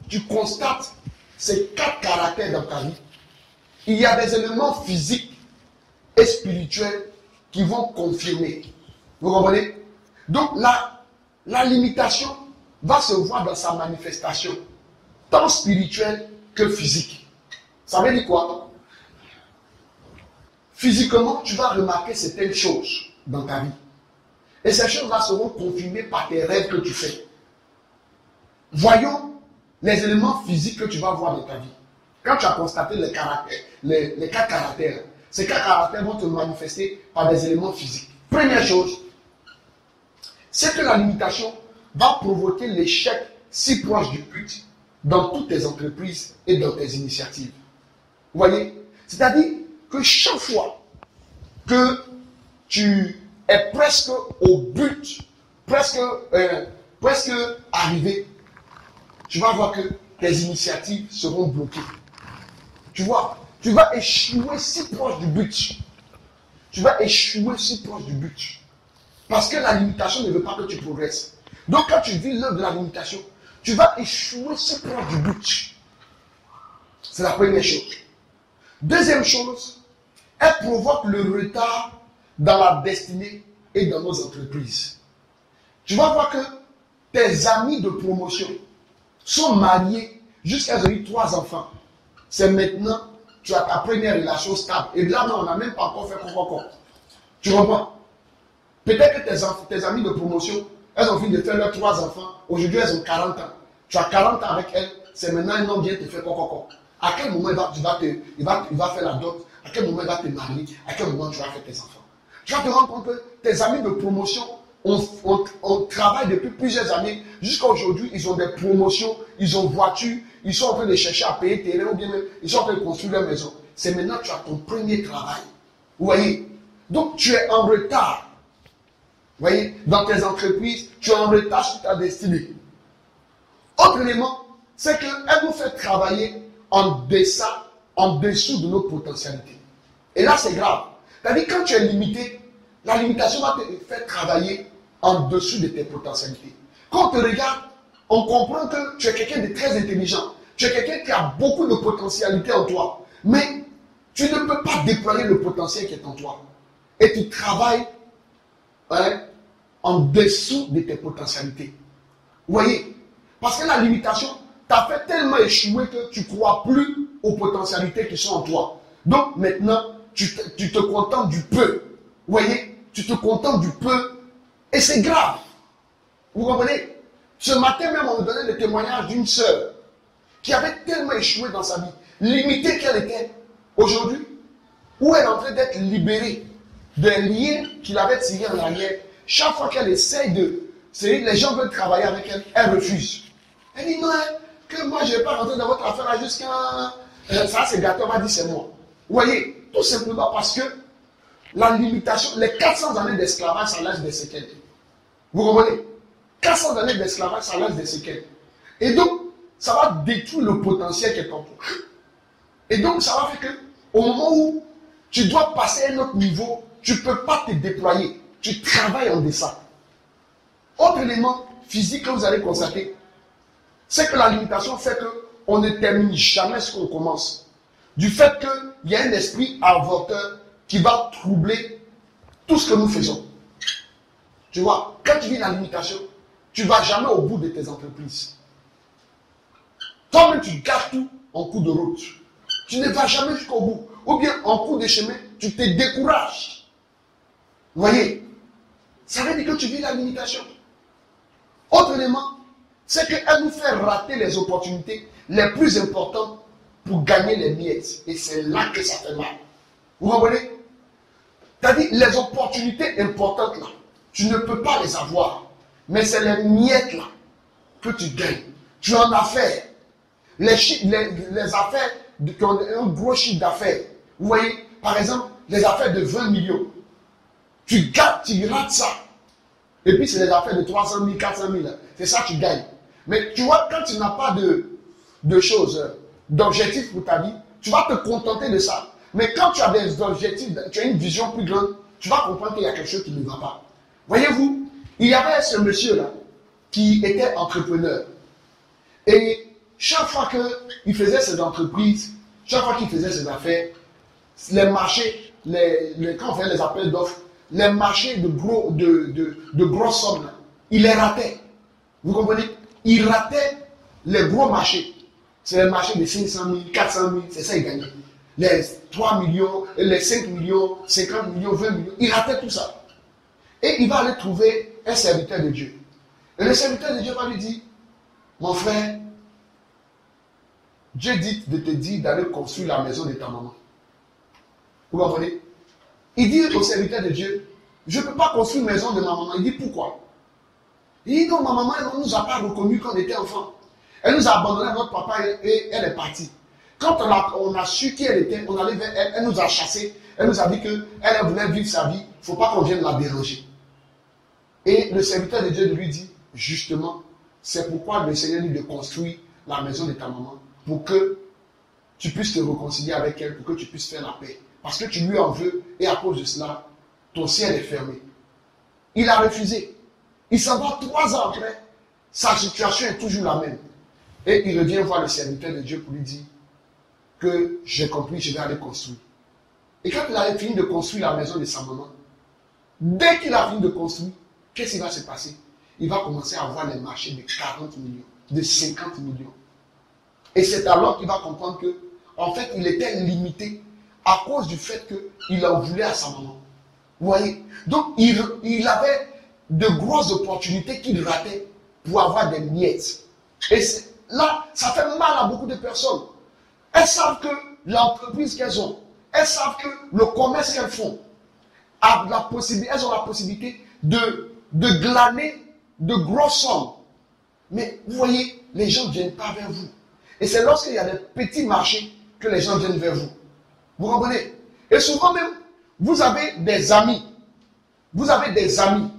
tu constates ces 4 caractères dans ta vie, il y a des éléments physiques et spirituels qui vont confirmer. Vous comprenez? Donc la limitation va se voir dans sa manifestation. tant spirituel que physique. Ça veut dire quoi? Physiquement, tu vas remarquer certaines choses dans ta vie. Et ces choses-là seront confirmées par tes rêves que tu fais. Voyons les éléments physiques que tu vas voir dans ta vie. Quand tu as constaté les caractères, les quatre caractères, ces quatre caractères vont te manifester par des éléments physiques. Première chose, c'est que la limitation va provoquer l'échec si proche du but dans toutes tes entreprises et dans tes initiatives. Vous voyez? C'est-à-dire que chaque fois que tu es presque au but, presque arrivé, tu vas voir que tes initiatives seront bloquées. Tu vois, tu vas échouer si proche du but. Tu vas échouer si proche du but. Parce que la limitation ne veut pas que tu progresses. Donc quand tu vis l'œuvre de la limitation, tu vas échouer si proche du but. C'est la première chose. Deuxième chose, elle provoque le retard dans la destinée et dans nos entreprises. Tu vas voir que tes amis de promotion sont mariés jusqu'à ce qu'ils aient eu 3 enfants. C'est maintenant, tu as ta première relation stable. Et là, on n'a même pas encore fait quoi. Tu comprends? Peut-être que tes amis de promotion, elles ont fini de faire leurs 3 enfants. Aujourd'hui, elles ont 40 ans. Tu as 40 ans avec elles. C'est maintenant un homme vient te faire quoi. À quel moment il va faire la dot? À quel moment il va te marier? À quel moment tu vas faire tes enfants? Tu vas te rendre compte que tes amis de promotion on travaille depuis plusieurs années. Jusqu'à aujourd'hui, ils ont des promotions, ils ont voiture, ils sont en train de chercher à payer terrain ou bien même, ils sont en train de construire leur maison. C'est maintenant que tu as ton premier travail. Vous voyez? Donc tu es en retard. Vous voyez? Dans tes entreprises, tu es en retard sur ta destinée. Autre élément, c'est qu'elle nous fait travailler en dessous de nos potentialités. Et là, c'est grave. C'est-à-dire, quand tu es limité, la limitation va te faire travailler en dessous de tes potentialités. Quand on te regarde, on comprend que tu es quelqu'un de très intelligent. Tu es quelqu'un qui a beaucoup de potentialités en toi. Mais tu ne peux pas déployer le potentiel qui est en toi. Et tu travailles en dessous de tes potentialités. Vous voyez? Parce que la limitation t'a fait tellement échouer que tu ne crois plus aux potentialités qui sont en toi. Donc maintenant, tu te contentes du peu. Vous voyez? Tu te contentes du peu. Et c'est grave. Vous comprenez? Ce matin même, on me donnait le témoignage d'une sœur qui avait tellement échoué dans sa vie, limitée qu'elle était aujourd'hui, où elle est en train d'être libérée d'un lien qu'il avait tiré en arrière. Chaque fois qu'elle essaye les gens veulent travailler avec elle, elle refuse. Elle dit non, que moi je ne vais pas rentrer dans votre affaire là jusqu'à... ça c'est gâté, on m'a dit c'est moi. Vous voyez, tout simplement parce que la limitation, les 400 années d'esclavage, ça laisse des séquelles. Vous comprenez? 400 années d'esclavage, ça laisse des séquelles. Et donc, ça va détruire le potentiel qui est en toi. Et donc, ça va faire que, au moment où tu dois passer à un autre niveau, tu ne peux pas te déployer. Tu travailles en deçà. Autre élément physique que vous allez constater, c'est que la limitation fait qu'on ne termine jamais ce qu'on commence. Du fait qu'il y a un esprit avorteur qui va troubler tout ce que nous faisons. Tu vois, quand tu vis la limitation, tu ne vas jamais au bout de tes entreprises. Toi-même, tu gâches tout en cours de route. Tu ne vas jamais jusqu'au bout. Ou bien, en cours de chemin, tu te décourages. Vous voyez? Ça veut dire que tu vis la limitation. Autre élément, c'est qu'elle nous fait rater les opportunités les plus importantes pour gagner les miettes. Et c'est là que ça fait mal. Vous comprenez? C'est-à-dire, les opportunités importantes là, tu ne peux pas les avoir. Mais c'est les miettes là que tu gagnes. Tu en as fait. Les affaires qui ont un gros chiffre d'affaires. Vous voyez, par exemple, les affaires de 20 millions. Tu rates ça. Et puis c'est les affaires de 300 000, 400 000. C'est ça que tu gagnes. Mais tu vois, quand tu n'as pas de choses, d'objectifs pour ta vie, tu vas te contenter de ça. Mais quand tu as des objectifs, tu as une vision plus grande, tu vas comprendre qu'il y a quelque chose qui ne va pas. Voyez-vous, il y avait ce monsieur-là qui était entrepreneur. Et chaque fois qu'il faisait ses entreprises, chaque fois qu'il faisait ses affaires, les marchés, quand on fait les appels d'offres, les marchés de grosses sommes, il les ratait. Vous comprenez? Il ratait les gros marchés. C'est le marché de 500 000, 400 000, c'est ça il gagnait. Les 3 millions, les 5 millions, 50 millions, 20 millions, il ratait tout ça. Et il va aller trouver un serviteur de Dieu. Et le serviteur de Dieu va lui dire, mon frère, Dieu dit de te dire d'aller construire la maison de ta maman. Vous comprenez? Il dit au serviteur de Dieu, je ne peux pas construire une maison de ma maman. Il dit pourquoi? Il dit non, ma maman, elle ne nous a pas reconnus quand on était enfant. Elle nous a abandonnés à notre papa et elle est partie. Quand on a su qui elle était, on allait vers elle, elle nous a chassés. Elle nous a dit qu'elle voulait vivre sa vie. Il ne faut pas qu'on vienne la déranger. Et le serviteur de Dieu lui dit, justement, c'est pourquoi le Seigneur dit de construire la maison de ta maman. Pour que tu puisses te réconcilier avec elle, pour que tu puisses faire la paix. Parce que tu lui en veux et à cause de cela, ton ciel est fermé. Il a refusé. Il s'en va 3 ans après. Sa situation est toujours la même. Et il revient voir le serviteur de Dieu pour lui dire que j'ai compris, je vais aller construire. Et quand il a fini de construire la maison de sa maman, dès qu'il a fini de construire, qu'est-ce qui va se passer? Il va commencer à avoir les marchés de 40 millions, de 50 millions. Et c'est alors qu'il va comprendre que, en fait, il était limité à cause du fait qu'il en voulait à sa maman. Vous voyez? Donc, il avait de grosses opportunités qu'il ratait pour avoir des miettes. Et là, ça fait mal à beaucoup de personnes. Elles savent que l'entreprise qu'elles ont, elles savent que le commerce qu'elles font, elles ont la possibilité de glaner de grosses sommes. Mais vous voyez, les gens ne viennent pas vers vous. Et c'est lorsqu'il y a des petits marchés que les gens viennent vers vous. Vous comprenez? Et souvent même, vous avez des amis. Vous avez des amis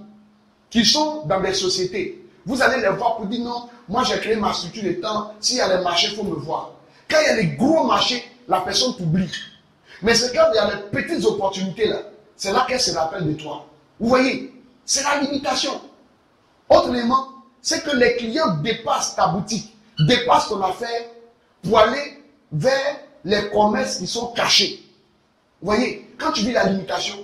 qui sont dans des sociétés. Vous allez les voir pour dire non, moi j'ai créé ma structure de temps. S'il y a des marchés, il faut me voir. Quand il y a les gros marchés, la personne t'oublie. Mais c'est quand il y a les petites opportunités là, c'est là qu'elle se rappelle de toi. Vous voyez, c'est la limitation. Autre élément, c'est que les clients dépassent ta boutique, dépassent ton affaire pour aller vers les commerces qui sont cachés. Vous voyez, quand tu vis la limitation,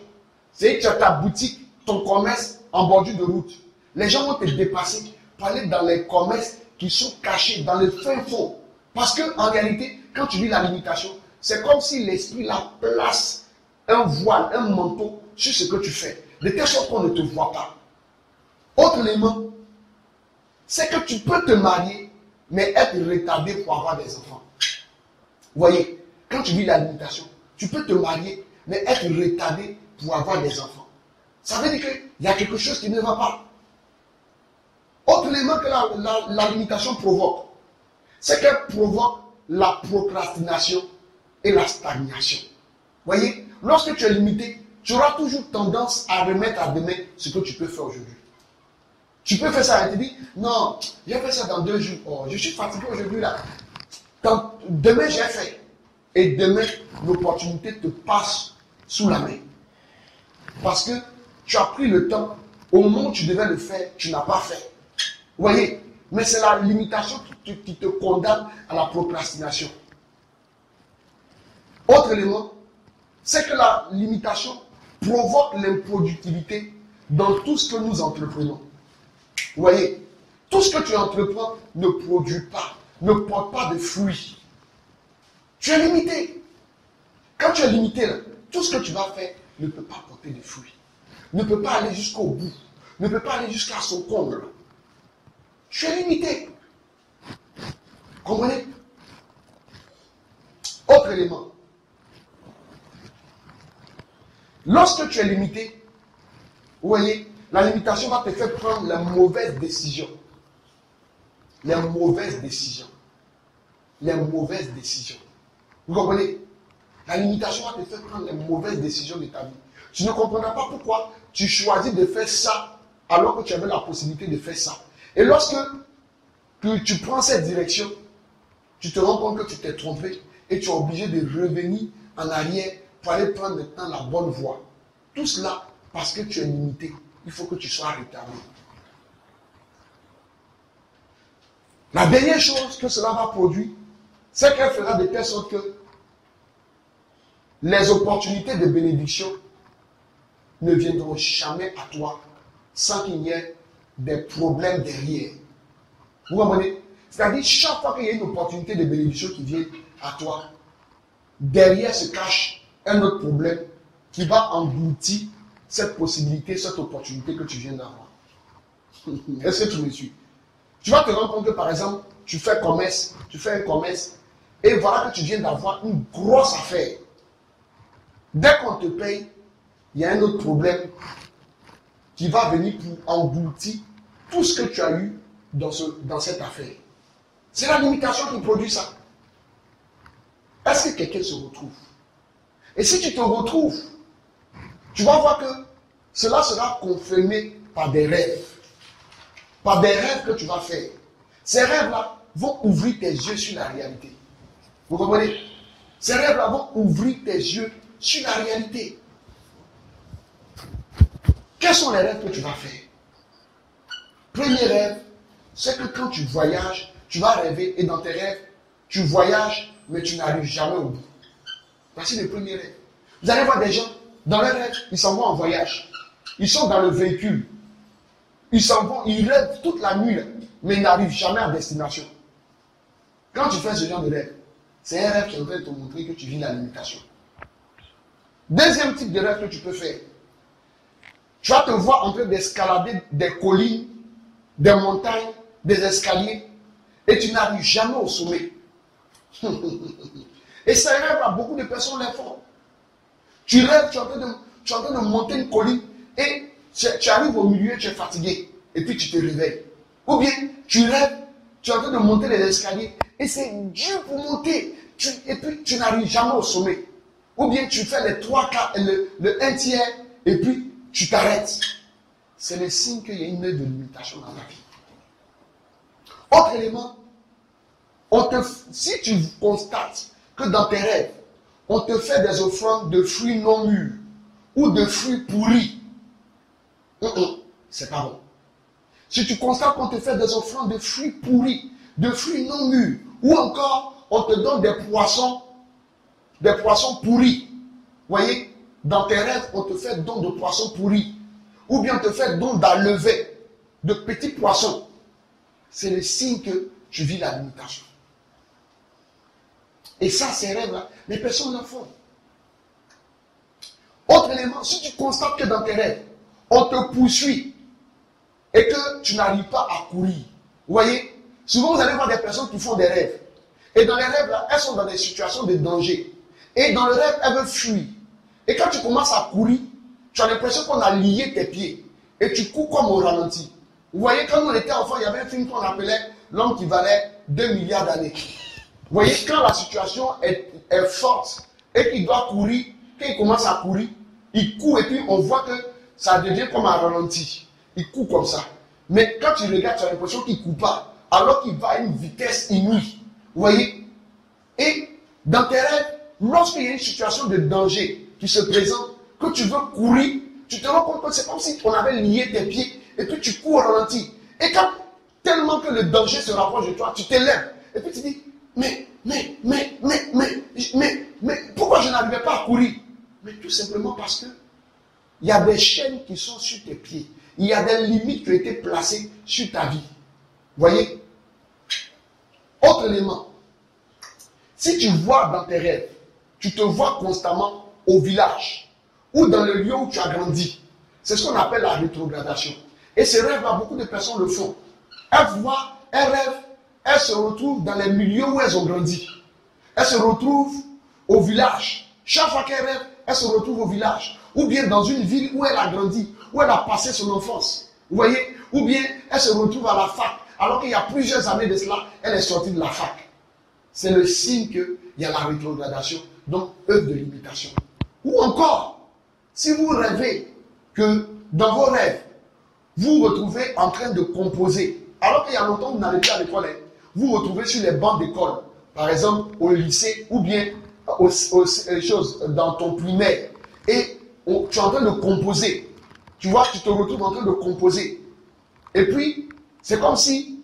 c'est que tu as ta boutique, ton commerce en bordure de route. Les gens vont te dépasser pour aller dans les commerces qui sont cachés, dans le fin fond. Parce qu'en réalité, quand tu vis la limitation, c'est comme si l'esprit la place un voile, un manteau sur ce que tu fais, de telle sorte qu'on ne te voit pas. Autre élément, c'est que tu peux te marier, mais être retardé pour avoir des enfants. Vous voyez, quand tu vis la limitation, tu peux te marier, mais être retardé pour avoir des enfants. Ça veut dire qu'il y a quelque chose qui ne va pas. Autre élément que la limitation provoque, c'est qu'elle provoque la procrastination et la stagnation. Vous voyez, lorsque tu es limité, tu auras toujours tendance à remettre à demain ce que tu peux faire aujourd'hui. Tu peux faire ça et te dire, non, j'ai fait ça dans 2 jours. Oh, je suis fatigué aujourd'hui là. Demain, j'ai fait. Et demain, l'opportunité te passe sous la main. Parce que tu as pris le temps, au moment où tu devais le faire, tu n'as pas fait. Vous voyez, mais c'est la limitation qui te condamne à la procrastination. Autre élément, c'est que la limitation provoque l'improductivité dans tout ce que nous entreprenons. Vous voyez, tout ce que tu entreprends ne produit pas, ne porte pas de fruits. Tu es limité. Quand tu es limité, là, tout ce que tu vas faire ne peut pas porter de fruits. Ne peut pas aller jusqu'au bout. Ne peut pas aller jusqu'à son comble. Tu es limité. Comprenez? Autre élément. Lorsque tu es limité, vous voyez, la limitation va te faire prendre les mauvaises décisions. Les mauvaises décisions. Les mauvaises décisions. Vous comprenez? La limitation va te faire prendre les mauvaises décisions de ta vie. Tu ne comprendras pas pourquoi tu choisis de faire ça alors que tu avais la possibilité de faire ça. Et lorsque tu prends cette direction, tu te rends compte que tu t'es trompé et tu es obligé de revenir en arrière pour aller prendre maintenant la bonne voie. Tout cela parce que tu es limité. Il faut que tu sois retardé. La dernière chose que cela va produire, c'est qu'elle fera de telle sorte que les opportunités de bénédiction ne viendront jamais à toi sans qu'il y ait des problèmes derrière. Vous comprenez? C'est-à-dire, chaque fois qu'il y a une opportunité de bénédiction qui vient à toi, derrière se cache un autre problème qui va engloutir cette possibilité, cette opportunité que tu viens d'avoir. Est-ce que tu me suis? Tu vas te rendre compte que, par exemple, tu fais un commerce, et voilà que tu viens d'avoir une grosse affaire. Dès qu'on te paye, il y a un autre problème qui va venir pour engloutir tout ce que tu as eu dans cette affaire. C'est la limitation qui produit ça. Est-ce que quelqu'un se retrouve? Et si tu te retrouves, tu vas voir que cela sera confirmé par des rêves. Par des rêves que tu vas faire. Ces rêves-là vont ouvrir tes yeux sur la réalité. Vous comprenez? Ces rêves-là vont ouvrir tes yeux sur la réalité. Quels sont les rêves que tu vas faire? Premier rêve, c'est que quand tu voyages, tu vas rêver et dans tes rêves, tu voyages, mais tu n'arrives jamais au bout. Voici le premier rêve. Vous allez voir des gens, dans leurs rêves, ils s'en vont en voyage. Ils sont dans le véhicule. Ils s'en vont, ils rêvent toute la nuit, mais ils n'arrivent jamais à destination. Quand tu fais ce genre de rêve, c'est un rêve qui est en train de te montrer que tu vis la limitation. Deuxième type de rêve que tu peux faire. Tu vas te voir en train d'escalader des collines, des montagnes, des escaliers, et tu n'arrives jamais au sommet. Et ces rêves-là, beaucoup de personnes les font. Tu rêves, tu es en train de monter une colline, et tu arrives au milieu, tu es fatigué, et puis tu te réveilles. Ou bien, tu rêves, tu es en train de monter les escaliers, et c'est dur pour monter, et puis tu n'arrives jamais au sommet. Ou bien tu fais les 3 quarts, le 1 tiers, et puis tu t'arrêtes. C'est le signe qu'il y a une œuvre de limitation dans ta vie. Autre élément, si tu constates que dans tes rêves, on te fait des offrandes de fruits non mûrs ou de fruits pourris, c'est pas bon. Si tu constates qu'on te fait des offrandes de fruits pourris, de fruits non mûrs, ou encore on te donne des poissons pourris. Vous voyez, dans tes rêves, on te fait don de poissons pourris. Ou bien on te fait don d'enlever de petits poissons. C'est le signe que tu vis la limitation. Et ça, ces rêves-là, les personnes le font. Autre élément, si tu constates que dans tes rêves, on te poursuit et que tu n'arrives pas à courir. Vous voyez, souvent vous allez voir des personnes qui font des rêves. Et dans les rêves, là, elles sont dans des situations de danger. Et dans le rêve, elles veulent fuir. Et quand tu commences à courir, tu as l'impression qu'on a lié tes pieds. Et tu cours comme au ralenti. Vous voyez, quand on était enfant, il y avait un film qu'on appelait L'homme qui valait 2 milliards d'années. Vous voyez, quand la situation est forte et qu'il doit courir, quand il commence à courir, il court et puis on voit que ça devient comme un ralenti. Il court comme ça. Mais quand tu regardes, tu as l'impression qu'il ne court pas. Alors qu'il va à une vitesse inouïe. Vous voyez? Et dans tes rêves, lorsqu'il y a une situation de danger qui se présente, que tu veux courir, tu te rends compte que c'est comme si on avait lié tes pieds et puis tu cours au ralenti. Et quand tellement que le danger se rapproche de toi, tu t'élèves et puis tu dis, mais, pourquoi je n'arrivais pas à courir? Mais tout simplement parce que il y a des chaînes qui sont sur tes pieds. Il y a des limites qui ont été placées sur ta vie. Voyez? Autre élément. Si tu vois dans tes rêves, tu te vois constamment au village ou dans le lieu où tu as grandi. C'est ce qu'on appelle la rétrogradation. Et ces rêves-là, beaucoup de personnes le font. Elles voient, elles rêvent, elles se retrouvent dans les milieux où elles ont grandi. Elles se retrouvent au village. Chaque fois qu'elles rêvent, elles se retrouvent au village. Ou bien dans une ville où elle a grandi, où elle a passé son enfance. Vous voyez? Ou bien elle se retrouve à la fac. Alors qu'il y a plusieurs années de cela, elle est sortie de la fac. C'est le signe qu'il y a la rétrogradation, donc œuvre de limitation. Ou encore, si vous rêvez que dans vos rêves, vous vous retrouvez en train de composer, alors qu'il y a longtemps vous n'allez plus à l'école, vous vous retrouvez sur les bancs d'école, par exemple au lycée ou bien dans ton primaire, et tu es en train de composer. Tu vois, tu te retrouves en train de composer. Et puis, c'est comme si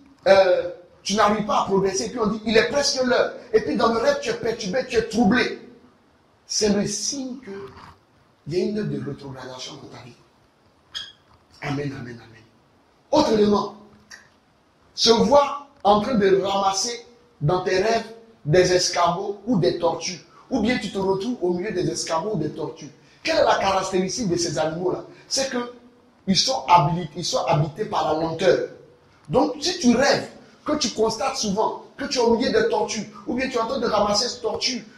tu n'arrives pas à progresser. Et puis on dit, il est presque l'heure. Et puis dans le rêve, tu es perturbé, tu es troublé. C'est le signe qu'il y a une œuvre de rétrogradation dans ta vie. Amen, amen, amen. Autre élément, se voir en train de ramasser dans tes rêves des escargots ou des tortues, ou bien tu te retrouves au milieu des escargots ou des tortues. Quelle est la caractéristique de ces animaux-là? C'est qu'ils sont habités par la lenteur. Donc, si tu rêves, que tu constates souvent que tu es au milieu des tortues, ou bien tu es en train de ramasser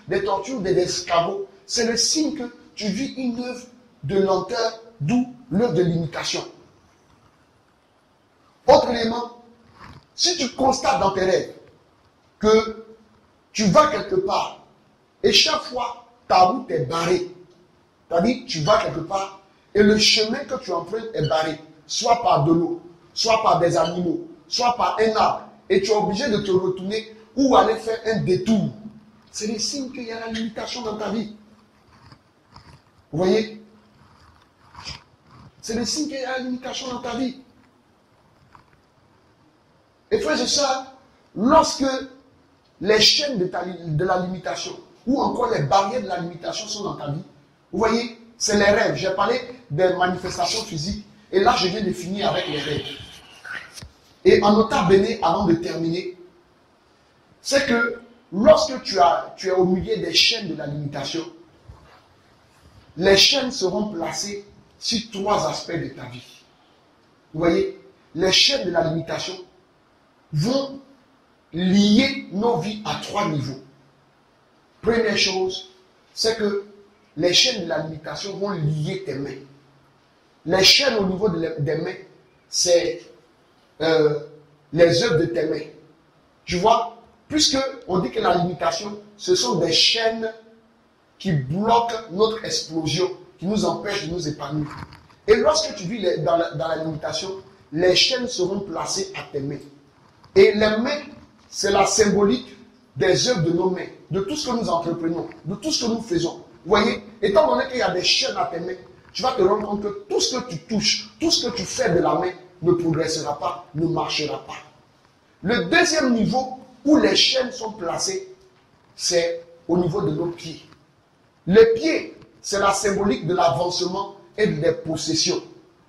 des tortues ou des escargots, c'est le signe que tu vis une œuvre de lenteur, d'où l'œuvre de l'imitation. Autre élément, si tu constates dans tes rêves que tu vas quelque part et chaque fois ta route est barrée, c'est-à-dire tu vas quelque part et le chemin que tu empruntes est barré, soit par de l'eau, soit par des animaux, soit par un arbre, et tu es obligé de te retourner ou aller faire un détour, c'est le signe qu'il y a la limitation dans ta vie. Vous voyez? C'est le signe qu'il y a la limitation dans ta vie. Et frères et sœurs, lorsque les chaînes de la limitation, ou encore les barrières de la limitation sont dans ta vie, vous voyez, c'est les rêves. J'ai parlé des manifestations physiques, et là je viens de finir avec les rêves. Et en nota bene, avant de terminer, c'est que lorsque tu es au milieu des chaînes de la limitation, les chaînes seront placées sur 3 aspects de ta vie. Vous voyez, les chaînes de la limitation vont lier nos vies à 3 niveaux. Première chose, c'est que les chaînes de la limitation vont lier tes mains. Les chaînes au niveau des mains, c'est les œuvres de tes mains. Tu vois, puisque on dit que la limitation, ce sont des chaînes qui bloquent notre explosion, qui nous empêchent de nous épanouir. Et lorsque tu vis dans la limitation, les chaînes seront placées à tes mains. Et les mains, c'est la symbolique des œuvres de nos mains, de tout ce que nous entreprenons, de tout ce que nous faisons. Vous voyez, étant donné qu'il y a des chaînes à tes mains, tu vas te rendre compte que tout ce que tu touches, tout ce que tu fais de la main ne progressera pas, ne marchera pas. Le deuxième niveau où les chaînes sont placées, c'est au niveau de nos pieds. Les pieds, c'est la symbolique de l'avancement et des possessions. Vous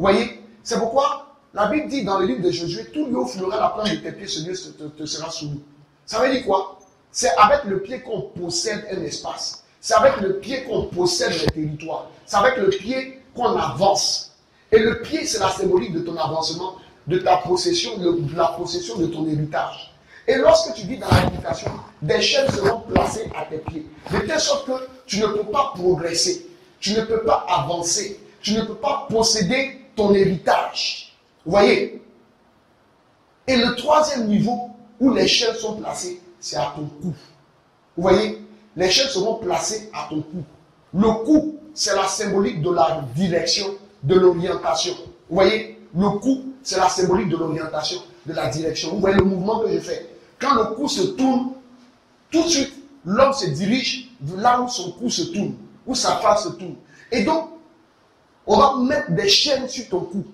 voyez, c'est pourquoi la Bible dit dans le livre de Josué, tout lieu où fleura la plante de tes pieds, ce lieu te sera soumis. Ça veut dire quoi? C'est avec le pied qu'on possède un espace. C'est avec le pied qu'on possède les territoires. C'est avec le pied qu'on avance. Et le pied, c'est la symbolique de ton avancement, de ta possession, de la possession de ton héritage. Et lorsque tu vis dans la limitation, des chaînes seront placées à tes pieds. De telle sorte que tu ne peux pas progresser. Tu ne peux pas avancer. Tu ne peux pas posséder ton héritage. Vous voyez? Et le troisième niveau où les chaînes sont placées, c'est à ton cou. Vous voyez? Les chaînes seront placées à ton cou. Le cou, c'est la symbolique de la direction, de l'orientation. Vous voyez? Le cou, c'est la symbolique de l'orientation, de la direction. Vous voyez le mouvement que je fais? Quand le cou se tourne, tout de suite, l'homme se dirige là où son cou se tourne, où sa face se tourne. Et donc, on va mettre des chaînes sur ton cou.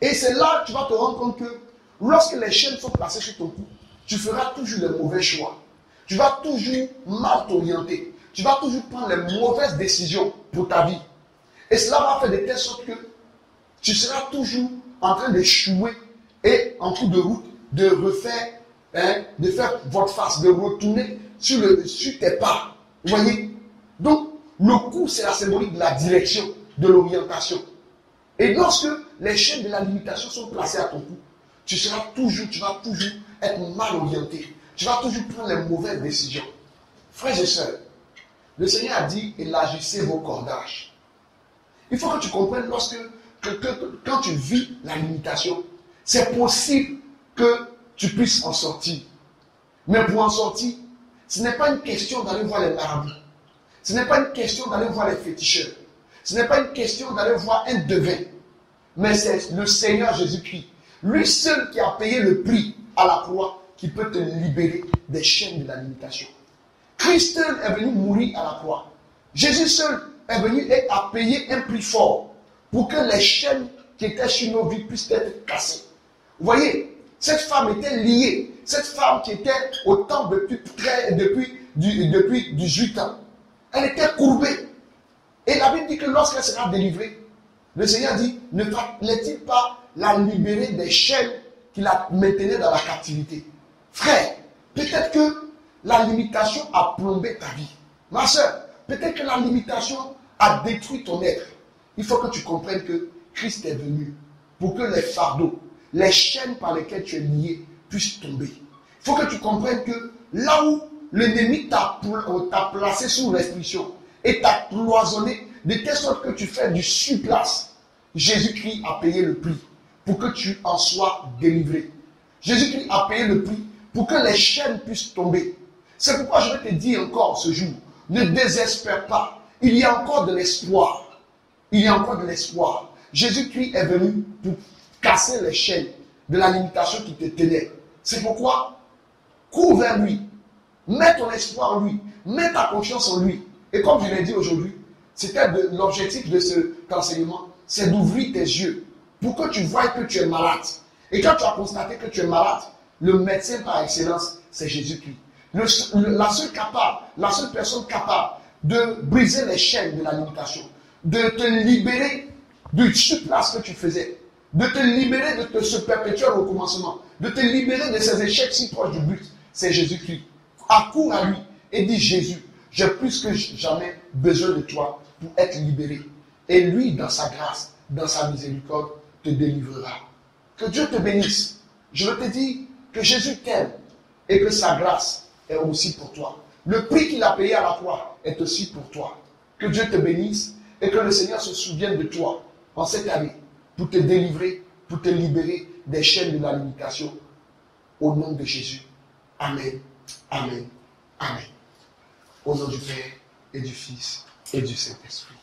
Et c'est là que tu vas te rendre compte que lorsque les chaînes sont placées sur ton cou, tu feras toujours les mauvais choix. Tu vas toujours mal t'orienter. Tu vas toujours prendre les mauvaises décisions pour ta vie. Et cela va faire de telle sorte que tu seras toujours en train d'échouer et en cours de route, de faire votre face, de retourner sur tes pas. Vous voyez? Donc, le cou, c'est la symbolique de la direction, de l'orientation. Et lorsque les chaînes de la limitation sont placées à ton cou, tu vas toujours être mal orienté. Tu vas toujours prendre les mauvaises décisions. Frères et sœurs, le Seigneur a dit, élargissez vos cordages. Il faut que tu comprennes quand tu vis la limitation, c'est possible que tu puisses en sortir. Mais pour en sortir, ce n'est pas une question d'aller voir les marabouts. Ce n'est pas une question d'aller voir les féticheurs. Ce n'est pas une question d'aller voir un devin. Mais c'est le Seigneur Jésus-Christ. Lui seul qui a payé le prix à la croix, qui peut te libérer des chaînes de la limitation. Christ seul est venu mourir à la croix. Jésus seul est venu et a payé un prix fort pour que les chaînes qui étaient sur nos vies puissent être cassées. Vous voyez, cette femme était liée. Cette femme qui était au temple depuis 18 ans, elle était courbée. Et la Bible dit que lorsqu'elle sera délivrée, le Seigneur dit, ne fallait-il pas la libérer des chaînes qui la maintenaient dans la captivité? Frère, peut-être que la limitation a plombé ta vie. Ma soeur, peut-être que la limitation a détruit ton être. Il faut que tu comprennes que Christ est venu pour que les fardeaux, les chaînes par lesquelles tu es lié puissent tomber. Il faut que tu comprennes que là où l'ennemi t'a placé sous restriction et t'a cloisonné de telle sorte que tu fais du surplace, Jésus-Christ a payé le prix pour que tu en sois délivré. Jésus-Christ a payé le prix pour que les chaînes puissent tomber. C'est pourquoi je vais te dire encore ce jour, ne désespère pas. Il y a encore de l'espoir. Il y a encore de l'espoir. Jésus-Christ est venu pour casser les chaînes de la limitation qui te tenait. C'est pourquoi, cours vers lui. Mets ton espoir en lui. Mets ta confiance en lui. Et comme je l'ai dit aujourd'hui, c'était l'objectif de cet enseignement, c'est d'ouvrir tes yeux pour que tu voies que tu es malade. Et quand tu as constaté que tu es malade, le médecin par excellence, c'est Jésus-Christ. La seule personne capable de briser les chaînes de la limitation, de te libérer du surplace que tu faisais, de te libérer de ce perpétuel recommencement, de te libérer de ces échecs si proches du but, c'est Jésus-Christ. Accours à lui et dis Jésus, j'ai plus que jamais besoin de toi pour être libéré. Et lui, dans sa grâce, dans sa miséricorde, te délivrera. Que Dieu te bénisse. Je te dis que Jésus t'aime et que sa grâce est aussi pour toi. Le prix qu'il a payé à la croix est aussi pour toi. Que Dieu te bénisse et que le Seigneur se souvienne de toi en cette année pour te délivrer, pour te libérer des chaînes de la limitation. Au nom de Jésus. Amen. Amen. Amen. Au nom du Père et du Fils et du Saint-Esprit.